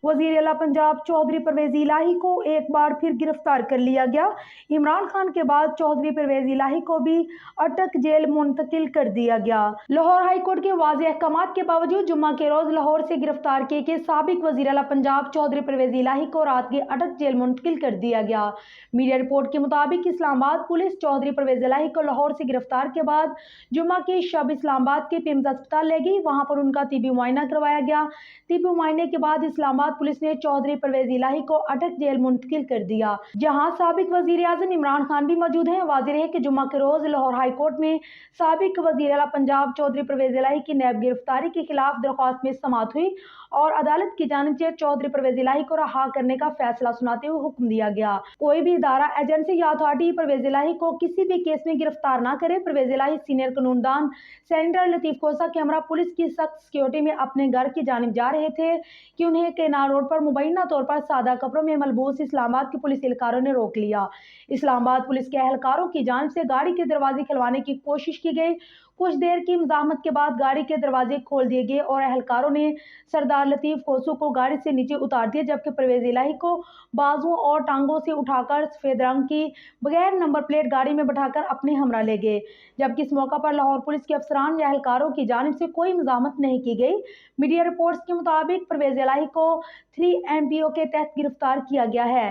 वजीर आला पंजाब चौधरी परवेज इलाही को एक बार फिर गिरफ्तार कर लिया गया। इमरान खान के बाद चौधरी परवेज इलाही को भी अटक जेल मुंतकिल कर दिया गया। लाहौर हाई कोर्ट के वाज़ेह अहकामात के बावजूद जुम्मा के रोज लाहौर से गिरफ्तार किए गए साबिक वजीर आला पंजाब चौधरी परवेज इलाही को रात की अटक जेल मुंतकिल कर दिया गया। मीडिया रिपोर्ट के मुताबिक इस्लामाबाद पुलिस चौधरी परवेज इलाही को लाहौर से गिरफ्तार के बाद जुम्मा की शब इस्लामाबाद के पिम्स अस्पताल ले गई। वहां पर उनका तिबी मुआयना करवाया गया। तिबी मुआयने के बाद इस्लामाबाद पुलिस ने चौधरी परवेज इलाही को अटक जेल मुंतकिल कर दिया, जहां साबिक वजीर आजम इमरान खान भी मौजूद हैं। वाज़ेह है कि जुम्मा के रोज लाहौर हाई कोर्ट में साबिक वजीर आला पंजाब चौधरी परवेज इलाही की नैब गिरफ्तारी के खिलाफ दरख्वास्त में समाअत हुई और अदालत की जानिब से चौधरी परवेज इलाही को रहा करने का फैसला सुनाते हुए हुक्म दिया गया। कोई भी इदारा, एजेंसी या अथॉरिटी परवेज इलाही को किसी भी केस में गिरफ्तार न करे। परवेज इलाही सीनियर कानूनदान सेनेटर लतीफ कोसा के हमरा पुलिस की सख्त सिक्योरिटी में अपने घर की जानिब जा रहे थे कि उन्हें केनाल रोड पर मुबैना तौर पर सादा कपड़ों में मलबूस इस्लामाबाद के पुलिस एहलकारों ने रोक लिया। इस्लामाबाद पुलिस के एहलकारों की जानिब से गाड़ी के दरवाजे खुलवाने की कोशिश की गई। कुछ देर की मज़ाहमत के बाद गाड़ी के दरवाजे खोल दिए गए और एहलकारों ने सरदार लतीफ कोसू को गाड़ी से नीचे उतार दिया, जबकि परवेज इलाही को बाजुओं और टांगों से उठाकर सफेद रंग की बगैर नंबर प्लेट गाड़ी में बैठाकर अपने हमरा ले गए। जबकि इस मौका पर लाहौर पुलिस के अफसरान या एहलकारों की जानिब से कोई मज़ाहमत नहीं की गई। मीडिया रिपोर्ट्स के मुताबिक परवेज इलाही को 3 MPO के तहत गिरफ्तार किया गया है।